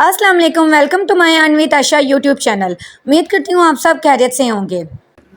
अस्सलाम वालेकुम, welcome to my Anvit Asha YouTube channel. उम्मीद करती हूँ आप सब खैरियत से होंगे।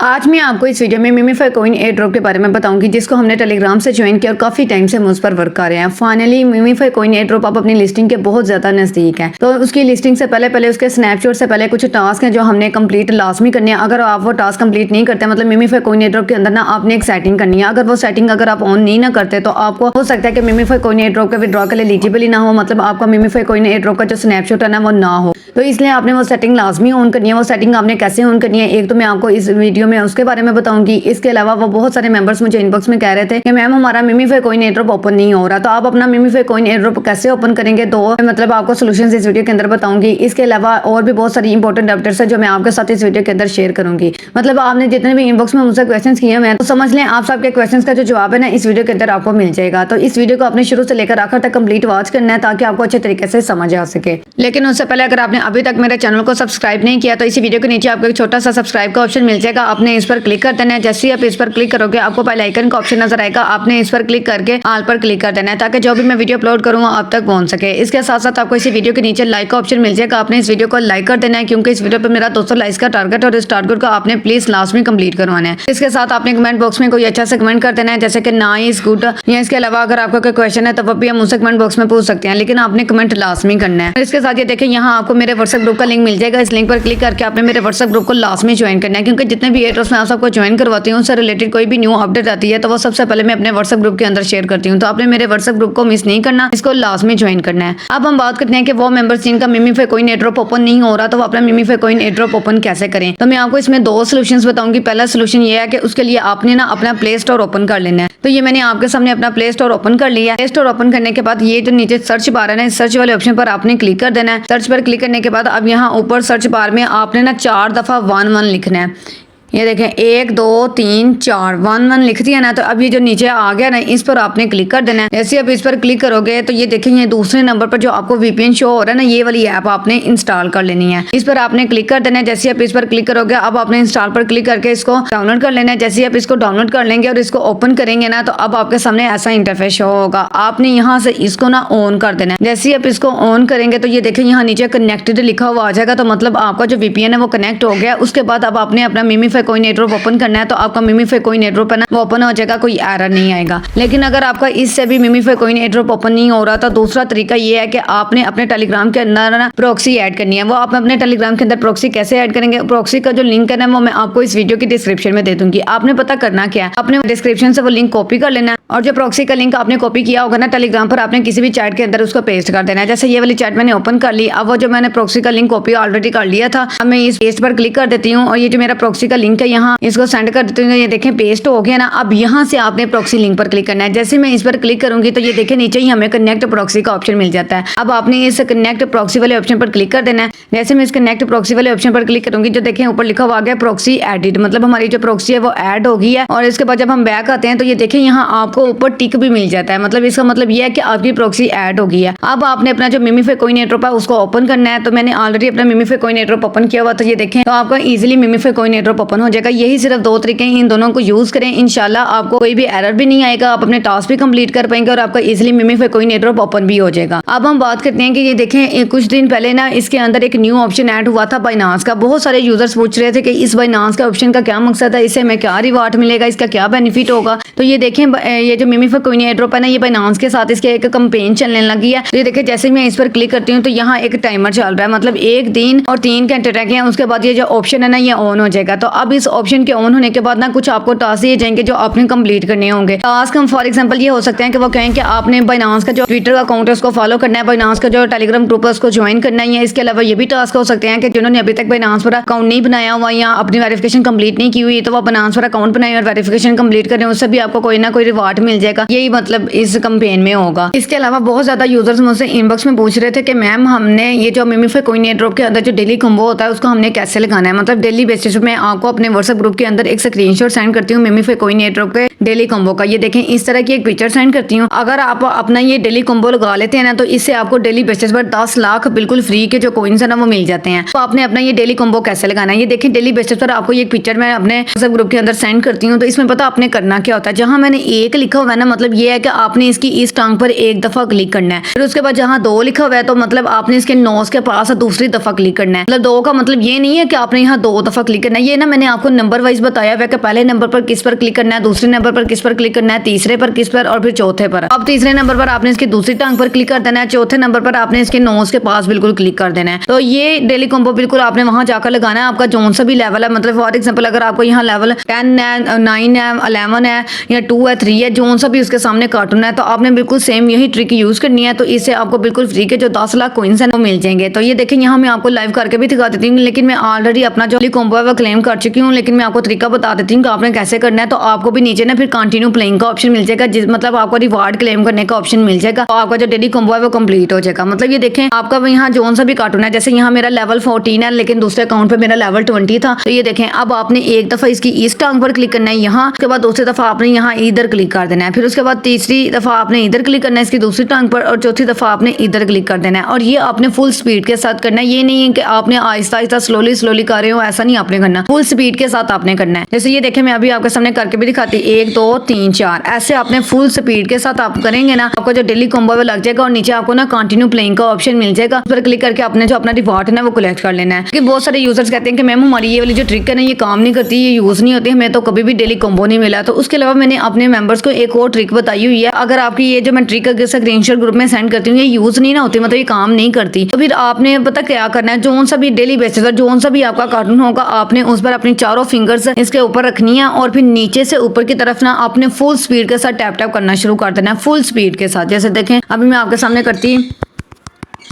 आज मैं आपको इस वीडियो में मिमीफाई कॉइन एयर ड्रॉप के बारे में बताऊंगी, जिसको हमने टेलीग्राम से ज्वाइन किया और काफी टाइम से हम उस पर वर्क कर रहे हैं। फाइनली मिमीफाई कॉइन एयर ड्रॉप आप अपनी लिस्टिंग के बहुत ज्यादा नजदीक है। तो उसकी लिस्टिंग से पहले उसके स्नैपशॉट से पहले कुछ टास्क हैं जो हमने कंप्लीट लाजमी करनी है। अगर आप वो टास्क कंप्लीट नहीं करते, मतलब मिमीफाई कॉइन एयर ड्रॉप के अंदर ना आपने एक सेटिंग करनी है। अगर वो सेटिंग अगर आप ऑन नहीं ना करते तो आपको हो सकता है कि मिमीफाई कॉइन एयर ड्रॉप के विड्रॉ के लिए एलिजिबल ही ना हो, मतलब आपका मिमीफाई कॉइन एयर ड्रॉप का जो स्नैपशॉट है ना वो ना हो। तो इसलिए आपने वो सेटिंग लाजमी ऑन करनी है। वो सेटिंग आपने कैसे ऑन करनी है, एक तो मैं आपको इस वीडियो में उसके बारे में बताऊंगी। इसके अलावा वो बहुत सारे मेंबर्स मुझे इनबॉक्स में कह रहे थे कि मैम हमारा मिमीफाई कॉइन एयर ड्रॉप ओपन नहीं हो रहा, तो आप अपना मिमीफाई कॉइन एयर ड्रॉप कैसे ओपन करेंगे, तो मतलब आपको सोल्यूशन इस वीडियो के अंदर बताऊंगी। इसके अलावा और भी बहुत सारी इंपॉर्टेंट अपडेट्स है जो मैं आपके साथ इस वीडियो के अंदर शेयर करूंगी। मतलब आपने जितने भी इनबॉक्स में मुझसे क्वेश्चन किए हैं तो समझ लें आप सबके क्वेश्चन का जो जवाब है ना इस वीडियो के अंदर आपको मिल जाएगा। तो इस वीडियो को आपने शुरू से लेकर आखिर तक कंप्लीट वॉच करना है ताकि आपको अच्छे तरीके से समझ आ सके। लेकिन उससे पहले अगर आपने अभी तक मेरे चैनल को सब्सक्राइब नहीं किया तो इसी वीडियो के नीचे आपको एक छोटा सा सब्सक्राइब का ऑप्शन मिल जाएगा, आपने इस पर क्लिक कर देना है। जैसे ही आप इस पर क्लिक करोगे आपको बेल आइकन का ऑप्शन नजर आएगा, आपने इस पर क्लिक करके ऑल पर क्लिक कर देना है ताकि जो भी मैं वीडियो अपलोड करूंगा आप तक पहुंच सके। इसके साथ साथ आपको इसी वीडियो के नीचे लाइक का ऑप्शन मिल जाएगा, आपने इस वीडियो को लाइक कर देना है क्योंकि इस वीडियो पर मेरा 200 लाइक्स का टारगेट और इस टारगेट को आपने प्लीज लास्ट में कंप्लीट करवाना है। इसके साथ आपने कमेंट बॉक्स में कोई अच्छा से कमेंट कर देना है, जैसे कि नाइस, गुड, या इसके अलावा अगर आपका कोई क्वेश्चन है तो वो भी हम मुझसे कमेंट बॉक्स में पूछ सकते हैं, लेकिन आपने कमेंट लाजमी करना है। इसके साथ ये देखें यहाँ आपको मेरे व्हाट्सएप ग्रुप का लिंक मिल जाएगा, इस लिंक पर क्लिक करके आपने मेरे व्हाट्सएप ग्रुप को लाजमी ज्वाइन करना है क्योंकि जितने भी एयरड्रॉप्स में आप सबको ज्वाइन करवाती हूँ उससे रिलेटेड कोई भी न्यू अपडेट आती है तो वो सबसे पहले मैं अपने व्हाट्सएप ग्रुप के अंदर शेयर करती हूँ। तो आपने मेरे व्हाट्सएप ग्रुप को मिस नहीं करना, इसको लाजमी ज्वाइन करना है। अब हम बात करते हैं कि वो मेंबर्स जिनका मिमीफाई कॉइन एयर ड्रॉप ओपन नहीं हो रहा तो वो अपना Memefi coin airdrop open कैसे करें। तो मैं आपको इसमें दो सोल्यूशंस बताऊंगी। पहला सोल्यूशन ये है कि उसके लिए आपने ना अपना प्ले स्टोर ओपन कर लेना है। तो ये मैंने आपके सामने अपना प्ले स्टोर ओपन कर लिया है। प्ले स्टोर ओपन करने के बाद ये जो नीचे सर्च बार है ना, इस सर्च वाले ऑप्शन पर आपने क्लिक कर देना है। सर्च पर क्लिक करने के बाद अब यहाँ ऊपर सर्च बार में आपने ना 4 दफा 11 लिखना है। ये देखें 1 2 3 4 11 लिख दिया ना। तो अब ये जो नीचे आ गया ना इस पर आपने क्लिक कर देना है। जैसे अब इस पर क्लिक करोगे तो ये देखें ये दूसरे नंबर पर जो आपको वीपीएन शो हो रहा है ना, ये वाली ऐप आपने इंस्टॉल कर लेनी है। इस पर आपने क्लिक कर देना है। जैसे आप इस पर क्लिक करोगे अब आपने इंस्टॉल पर क्लिक करके इसको डाउनलोड कर लेना है। जैसे आप इसको डाउनलोड कर लेंगे और इसको ओपन करेंगे ना तो अब आपके सामने ऐसा इंटरफेस शो होगा। आपने यहाँ से इसको ना ऑन कर देना है। जैसे आप इसको ऑन करेंगे तो ये देखें यहाँ नीचे कनेक्टेड लिखा हुआ आ जाएगा, तो मतलब आपका जो वीपीएन है वो कनेक्ट हो गया। उसके बाद अब आपने अपना Memefi coin airdrop open करना है तो आपका मिमीफाई कॉइन एयर ड्रॉप है ना वो ओपन हो जाएगा, कोई एरर नहीं आएगा। लेकिन अगर आपका इससे भी मिमीफाई कॉइन एयर ड्रॉप ओपन नहीं हो रहा तो दूसरा तरीका ये है कि आपने अपने टेलीग्राम के अंदर ना प्रॉक्सी ऐड करनी है। वो आप अपने टेलीग्राम के अंदर प्रॉक्सी कैसे ऐड करेंगे, प्रॉक्सी का जो लिंक है ना वो मैं आपको इस वीडियो की डिस्क्रिप्शन में दे दूंगी। आपने पता करना क्या है, आपने डिस्क्रिप्शन से वो लिंक कॉपी कर लेना है और जो प्रॉक्सी का लिंक आपने कॉपी किया होगा ना टेलीग्राम पर आपने किसी भी चैट के अंदर उसको पेस्ट कर देना है। जैसे ये वाली चैट मैंने ओपन कर ली। अब वो जो मैंने प्रॉक्सी का लिंक कॉपी ऑलरेडी कर लिया था, अब मैं इस पेस्ट पर क्लिक कर देती हूँ और ये जो मेरा प्रॉक्सी का लिंक है यहाँ इसको सेंड कर देती हूँ। ये देखें पेस्ट हो गया ना। अब यहाँ से आपने प्रॉक्सी लिंक पर क्लिक करना है। जैसे मैं इस पर क्लिक करूंगी तो ये देखें नीचे ही हमें कनेक्ट प्रॉक्सी का ऑप्शन मिल जाता है। अब आपने इस कनेक्ट प्रॉक्सी वाले ऑप्शन पर क्लिक कर देना है। जैसे मैं इस कनेक्ट प्रॉक्सी वाले ऑप्शन पर क्लिक करूंगी जो देखें ऊपर लिखा हुआ आ गया प्रॉक्सी एडिट, मतलब हमारी जो प्रॉक्सी है वो ऐड हो गई है। और इसके बाद जब हम बैक आते हैं तो ये देखें यहाँ आपको ऊपर टिक भी मिल जाता है, मतलब इसका मतलब ये है कि आपकी प्रॉक्सी ऐड हो गई है। अब आपने अपना जो मिमीफाई कॉइन एयर ड्रॉप है उसको ओपन करना है। तो मैंने ऑलरेडी अपना Memefi coin airdrop open किया हुआ, तो ये देखें तो आपका easily Memefi coin airdrop open हो जाएगा। यही सिर्फ 2 तरीके हैं, इन दोनों को यूज करें, इंशाल्लाह आपको कोई भी एरर भी नहीं आएगा, आप अपने टास्क भी कंप्लीट कर पाएंगे और आपका easily Memefi coin airdrop open भी हो जाएगा। अब हम बात करते हैं कि ये देखें कुछ दिन पहले ना इसके अंदर एक न्यू ऑप्शन ऐड हुआ था बाइनांस का। बहुत सारे यूजर्स पूछ रहे थे कि इस बाइनांस का ऑप्शन का क्या मकसद है, इससे हमें क्या रिवार्ड मिलेगा, इसका क्या बेनिफिट होगा। तो ये देखें ये जो मिमीफाई कॉइन एयर ड्रॉप है ना ये बाइनांस के साथ इसके एक कैंपेन चलने लगी है। तो ये देखें जैसे मैं इस पर क्लिक करती हूँ तो यहाँ एक टाइमर चल रहा है, मतलब 1 दिन और 3 घंटे रह गए हैं। उसके बाद ये जो ऑप्शन है ना ये ऑन हो जाएगा। तो अब इस ऑप्शन के ऑन होने के बाद ना कुछ आपको टास्क दिए जाएंगे जो आपने कंप्लीट करने होंगे। टास्क हम फॉर एग्जांपल ये हो सकते हैं कि वो कहें कि आपने बाइनांस का जो ट्विटर अकाउंट है उसको फॉलो करना है, बाइनांस का जो टेलीग्राम ग्रुप है उसको ज्वाइन करना है। इसके अलावा ये भी टास्क हो सकते हैं कि जिन्होंने अभी तक बाइनांस पर अकाउंट नहीं बनाया हुआ या अपनी वेरिफिकेशन कंप्लीट नहीं की हुई तो वो बाइनांस पर अकाउंट बनाए और वेरिफिकेशन कंप्लीट करें, उससे भी आपको कोई ना कोई रिवार्ड मिल जाएगा। यही मतलब इस कैंपेन में होगा। इसके अलावा बहुत ज्यादा यूजर्स मुझसे इनबॉक्स में पूछ रहे थे कि मैम हमने ये जो मिमीफाई कॉइन एयर ड्रॉप के अंदर जो डेली कॉम्बो होता है उसको हमने कैसे लगाना है, मतलब डेली बेसिस में आपको अपने व्हाट्सएप ग्रुप के अंदर एक स्क्रीनशॉट सेंड करती हूँ मिमीफाई कॉइन एयर ड्रॉप के डेली कॉम्बो का। ये देखें इस तरह की एक पिक्चर सेंड करती हूँ। अगर आप अपना ये डेली कॉम्बो लगा लेते हैं ना तो इससे आपको डेली बेसिस पर 10 लाख बिल्कुल फ्री के जो कॉइन्स है ना वो मिल जाते हैं। तो आपने अपना ये डेली कॉम्बो कैसे लगाना है, ये देखें डेली बेसिस पर आपको ये पिक्चर मैं अपने व्हाट्सएप ग्रुप के अंदर सेंड करती हूँ। तो इसमें पता आपने करना क्या होता है, जहाँ मैंने 1 लिखा हुआ है ना मतलब ये है कि आपने इसकी इस टांग पर एक दफा क्लिक करना है। फिर उसके बाद जहाँ 2 लिखा हुआ है तो मतलब आपने इसके नोज के पास दूसरी दफा क्लिक करना है। मतलब 2 का मतलब ये नहीं है कि आपने यहाँ 2 दफा क्लिक करना है। ये ना मैंने आपको नंबर वाइज बताया हुआ है कि पहले नंबर पर किस पर क्लिक करना है, दूसरे नंबर पर किस पर क्लिक करना है, तीसरे पर किस पर और फिर चौथे पर। अब तीसरे नंबर पर आपने इसकी दूसरी टांग पर क्लिक कर देना है, चौथे नंबर पर आपने इसके नोज के पास बिल्कुल क्लिक कर देना है। तो ये डेली कॉम्बो बिल्कुल आपने वहां जाकर लगाना है। आपका जोन सा भी लेवल है, मतलब फॉर एग्जांपल अगर आपको यहाँ लेवल 10 है, 9 है, 11 है या 2 है, 3 है, जोन सा भी उसके सामने कार्टून है, तो आपने बिल्कुल सेम यही ट्रिक यूज करनी है। तो इससे आपको बिल्कुल फ्री के जो 10 लाख कॉइन्स हैं वो मिल जाएंगे। तो ये देखें यहाँ मैं आपको लाइव करके भी दिखा देती हूँ, लेकिन मैं ऑलरेडी अपना जो कॉम्बो है वो क्लेम कर चुकी हूँ, लेकिन मैं आपको तरीका बता देती हूँ कि आपने कैसे करना है। तो आपको भी नीचे ना फिर कंटिन्यू प्लेइंग का ऑप्शन मिल जाएगा, जिस मतलब आपको रिवार्ड क्लेम करने का ऑप्शन मिल जाएगा। तो आपका जो डेली कॉम्बो है वो कंप्लीट हो जाएगा। मतलब ये देखें आपका यहाँ जोन सा भी कार्टून है, जैसे यहाँ मेरा लेवल 14 है लेकिन दूसरे अकाउंट पे मेरा लेवल 20 था। तो ये देखें अब आपने एक दफा इसकी इस टांग पर क्लिक करना है यहाँ, उसके बाद दूसरी दफा आपने यहाँ इधर क्लिक कर देना है, फिर उसके बाद तीसरी दफा आपने इधर क्लिक करना है इसकी दूसरी टांग पर, और चौथी दफा आपने इधर क्लिक कर देना है। और ये आपने फुल स्पीड के साथ करना है। ये नहीं है कि आपने आहिस्ता आहिस्ता स्लोली कर रहे हो, ऐसा नहीं आपने करना, फुल स्पीड के साथ आपने करना है। जैसे ये देखें मैं अभी आपके सामने करके भी दिखाती हूँ, 1 2 3 4 ऐसे आपने फुल स्पीड के साथ आप करेंगे ना, आपको जो डेली कॉम्बो लग जाएगा और नीचे आपको ना कंटिन्यू प्लेइंग का ऑप्शन मिल जाएगा। उस पर क्लिक करके आपने जो अपना रिवॉर्ड है ना वो कलेक्ट कर लेना है। क्योंकि बहुत सारे यूजर्स कहते हैं कि मैम हमारी ये वाली जो ट्रिक है ना ये काम नहीं करती, ये यूज नहीं होती, हमें तो कभी भी डेली कॉम्बो नहीं मिला। तो उसके अलावा मैंने अपने मेंबर्स को एक और ट्रिक बताई हुई है। अगर आपकी ये जो मैं ट्रिक स्क्रीनशॉट ग्रुप में सेंड करती हूँ ये यूज नहीं ना होती, मतलब ये काम नहीं करती, तो फिर आपने पता क्या करना है, जोन सा भी डेली बेसिस पर जोन सा भी आपका कार्टून होगा, आपने उस पर अपनी चारों फिंगर्स इसके ऊपर रखनी है और फिर नीचे से ऊपर की तरफ ना आपने फुल स्पीड के साथ टैप टैप करना शुरू कर देना है, फुल स्पीड के साथ। जैसे देखें अभी मैं आपके सामने करती,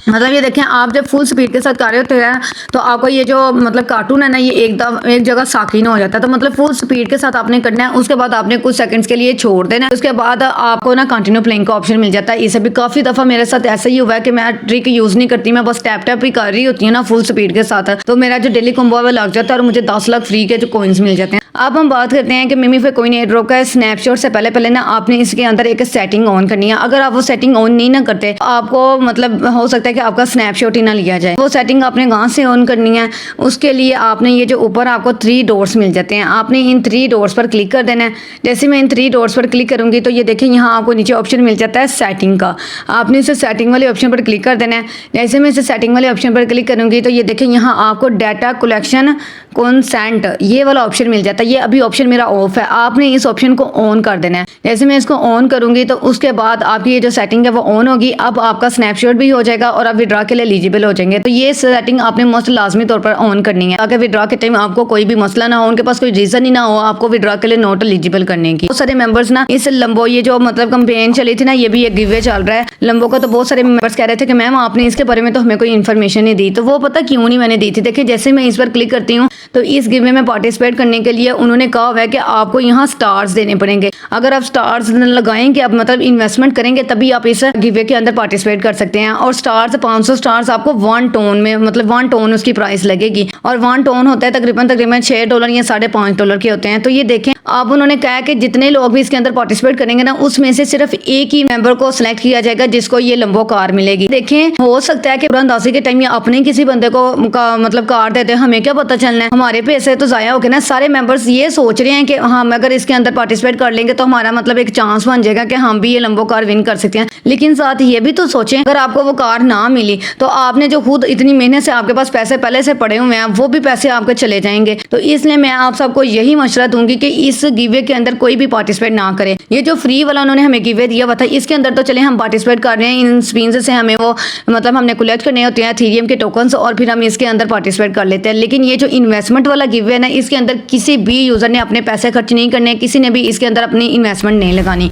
मतलब ये देखें आप जब फुल स्पीड के साथ कर रहे होते हैं तो आपको ये जो मतलब कार्टून है ना ये एक जगह साकिन हो जाता है। तो मतलब फुल स्पीड के साथ आपने करना है, उसके बाद आपने कुछ सेकंड्स के लिए छोड़ देना है, उसके बाद आपको ना कंटिन्यू प्लेइंग का ऑप्शन मिल जाता है। इसे भी काफी दफा मेरे साथ ऐसा ही हुआ है कि मैं ट्रिक यूज नहीं करती, मैं बस टैप टैप ही कर रही होती हूँ ना फुल स्पीड के साथ, तो मेरा जो डेली कॉम्बो है लग जाता है और मुझे 10 लाख फ्री के जो कॉइन्स मिल जाते हैं। अब हम बात करते हैं कि मिमीफाई कॉइन एयर ड्रॉप का स्नैपशॉट से पहले ना आपने इसके अंदर एक सेटिंग ऑन करनी है। अगर आप वो सेटिंग ऑन नहीं ना करते आपको मतलब हो सकता है कि आपका स्नैपशॉट ही ना लिया जाए। वो सेटिंग आपने कहाँ से ऑन करनी है, उसके लिए आपने ये जो ऊपर आपको 3 डॉट्स मिल जाते हैं, आपने इन 3 डॉट्स पर क्लिक कर देना है। जैसे मैं इन 3 डॉट्स पर क्लिक करूंगी तो ये देखिए यहाँ आपको नीचे ऑप्शन मिल जाता है सेटिंग का, आपने इसे सेटिंग वाले ऑप्शन पर क्लिक कर देना है। जैसे मैं इसे सेटिंग वाले ऑप्शन पर क्लिक करूंगी तो ये देखिए यहाँ आपको डाटा कलेक्शन कंसेंट ये वाला ऑप्शन मिल जाता है। ये अभी ऑप्शन मेरा ऑफ है, आपने इस ऑप्शन को ऑन कर देना है। जैसे मैं इसको ऑन करूंगी तो उसके बाद आपकी ये जो सेटिंग है वो ऑन होगी। अब आपका स्नैपशॉट भी हो जाएगा और आप विड्रॉ के लिए एलिजिबल हो जाएंगे। तो ये सेटिंग आपने मोस्ट लाजमी तौर पर ऑन करनी है ताकि विड्रॉ के टाइम आपको कोई भी मसला ना हो, उनके पास कोई रीजन ही ना हो आपको विड्रॉ के लिए नॉट एलिजिबल करने की। बहुत सारे मेंबर्स ना इस लंबो ये जो मतलब कैंपेन चली थी ना, ये भी एक गिव अवे चल रहा है लंबो का, तो बहुत सारे मेंबर्स कह रहे थे कि मैम आपने इसके बारे में तो हमें कोई इन्फॉर्मेशन नहीं दी। तो वो पता क्यों नहीं मैंने दी थी, देखिए जैसे मैं इस पर क्लिक करती हूँ तो इस गिव अवे में पार्टिसिपेट करने के लिए उन्होंने कहा हुआ है कि आपको यहाँ स्टार्स देने पड़ेंगे। अगर आप स्टार्स लगाएंगे, आप मतलब इन्वेस्टमेंट करेंगे तभी आप इस गिव अवे के अंदर पार्टिसिपेट कर सकते हैं। और स्टार्स 500 स्टार्स आपको 1 टोन में, मतलब 1 टोन उसकी प्राइस लगेगी और 1 टोन होता है तकरीबन $6 या $5.5 के होते हैं। तो ये देखें अब उन्होंने कहा कि जितने लोग भी इसके अंदर पार्टिसिपेट करेंगे ना उसमें से सिर्फ एक ही मेंबर को सिलेक्ट किया जाएगा जिसको ये लंबो कार मिलेगी। देखें हो सकता है कि अंदाजी के टाइम या अपने किसी बंदे को मतलब कार देते हैं, हमें क्या पता चलना है, हमारे पैसे तो जाया हो गए ना। सारे मेंबर्स ये सोच रहे हैं कि हम अगर इसके अंदर पार्टिसिपेट कर लेंगे तो हमारा मतलब एक चांस बन जाएगा कि हम भी ये लंबो कार विन कर सकते हैं। लेकिन साथ ये भी तो सोचें अगर आपको वो कार ना मिली तो आपने जो खुद इतनी मेहनत से आपके पास पैसे पहले से पड़े हुए हैं वो भी पैसे आपके चले जाएंगे। तो इसलिए मैं आप सबको यही मशवरा दूंगी कि इस गिवे के अंदर कोई भी पार्टिसिपेट ना करे। ये जो फ्री वाला उन्होंने हमें गिवे दिया हुआ था इसके अंदर तो चले हम पार्टिसिपेट कर रहे हैं, इन स्पिन्स से हमें वो मतलब हमने कलेक्ट करने होते हैं एथेरियम के टोकन्स और फिर हम इसके अंदर पार्टिसिपेट कर लेते हैं। लेकिन ये जो इन्वेस्टमेंट वाला गिवे है ना इसके अंदर किसी भी यूजर ने अपने पैसे खर्च नहीं करने, किसी ने भी इसके अंदर अपनी इन्वेस्टमेंट नहीं लगानी।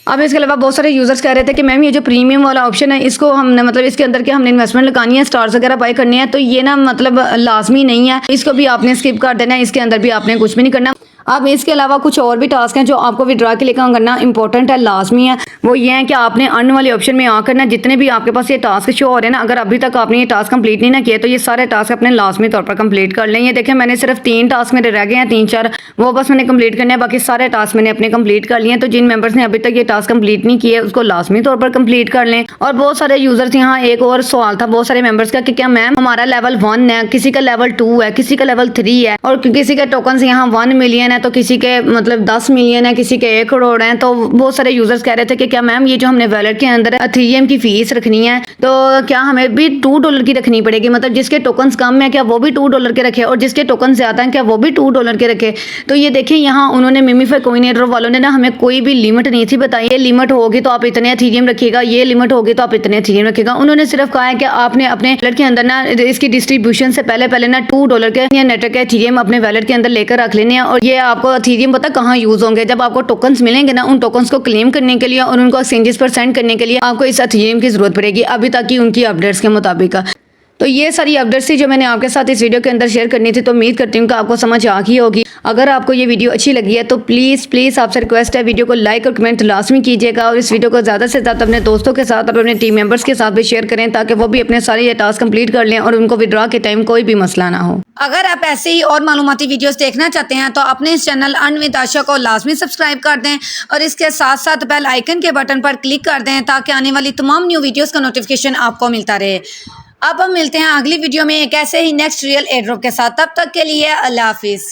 अब इसके अलावा बहुत सारे यूजर्स कह रहे थे कि मैम ये जो प्रीमियम वाला ऑप्शन है इसको हमने मतलब इसके अंदर के हमने इन्वेस्टमेंट लगानी है, स्टार्स वगैरह बाय करनी है, तो ये ना मतलब लाजमी नहीं है, इसको भी आपने स्किप कर देना है, इसके अंदर भी आपने कुछ भी नहीं करना। अब इसके अलावा कुछ और भी टास्क हैं जो आपको विड्रा के लिए काम करना इंपॉर्टेंट है, लाजमी है। वो ये है कि आपने अर्न वाले ऑप्शन में आकर ना जितने भी आपके पास ये टास्क शो हो रहे हैं ना, अगर अभी तक आपने ये टास्क कंप्लीट नहीं ना किया तो ये सारे टास्क अपने लाजमी तौर पर कंप्लीट कर लें। ये देखें मैंने सिर्फ 3 टास्क मेरे रह गए हैं, 3-4 वो बस मैंने कंप्लीट करने हैं, बाकी सारे टास्क मैंने अपने कंप्लीट कर लिए हैं। तो जिन मेंबर्स ने अभी तक ये टास्क कंप्लीट नहीं किए उसको लाजमी तौर पर कंप्लीट कर लें। और बहुत सारे यूजर्स, यहाँ एक और सवाल था बहुत सारे मेंबर्स का कि क्या मैम हमारा लेवल 1 है, किसी का लेवल 2 है, किसी का लेवल 3 है और किसी के टोकन यहाँ 1 मिलियन है तो किसी के मतलब 10 मिलियन है, किसी के 1 करोड़ है। तो बहुत सारे यूजर्स कह रहे थे कि क्या मैम ये जो हमने वॉलेट के अंदर एथेरियम की फीस रखनी है तो क्या हमें भी $2 की रखनी पड़ेगी, मतलब जिसके टोकन्स कम है क्या वो भी $2 के रखे और जिसके टोकन ज्यादा है क्या वो भी $2 के रखे। तो ये देखें यहाँ उन्होंने मिमीफाई कॉइन एयरड्रॉप वालों ने ना हमें कोई भी लिमिट नहीं थी बताई, ये लिमिट होगी तो आप इतने एथेरियम रखिएगा, ये लिमिट होगी तो आप इतने एथेरियम रखिएगा। उन्होंने सिर्फ कहा है कि आपने अपने वॉलेट के अंदर ना इसकी डिस्ट्रीब्यूशन से पहले ना $2 के नेटवर्क एथेरियम अपने वॉलेट के अंदर लेकर रख लेने हैं। और ये आपको एथेरियम पता कहाँ यूज होंगे, जब आपको टोकन्स मिलेंगे ना उन टोकन्स को क्लेम करने के लिए और उनको एक्सचेंजेस पर सेंड करने के लिए आपको इस एथेरियम की जरूरत पड़ेगी अभी तक की उनकी अपडेट्स के मुताबिक। तो ये सारी अपडेट्स थी जो मैंने आपके साथ इस वीडियो के अंदर शेयर करनी थी। तो उम्मीद करती हूँ कि आपको समझ आ गई होगी। अगर आपको ये वीडियो अच्छी लगी है तो प्लीज़ आपसे रिक्वेस्ट है वीडियो को लाइक और कमेंट लाजमी कीजिएगा और इस वीडियो को ज़्यादा से ज़्यादा अपने दोस्तों के साथ और अपने टीम मेंबर्स के साथ भी शेयर करें ताकि वो भी अपने सारे ये टास्क कंप्लीट कर लें और उनको विड्रॉ के टाइम कोई भी मसला ना हो। अगर आप ऐसे ही और मालूमाती वीडियोस देखना चाहते हैं तो अपने इस चैनल अर्न विद आशा को लाजमी सब्सक्राइब कर दें और इसके साथ साथ बेल आइकन के बटन पर क्लिक कर दें ताकि आने वाली तमाम न्यू वीडियोस का नोटिफिकेशन आपको मिलता रहे। अब हम मिलते हैं अगली वीडियो में एक ऐसे ही नेक्स्ट रियल एयरड्रॉप के साथ, तब तक के लिए अल्लाह हाफिज़।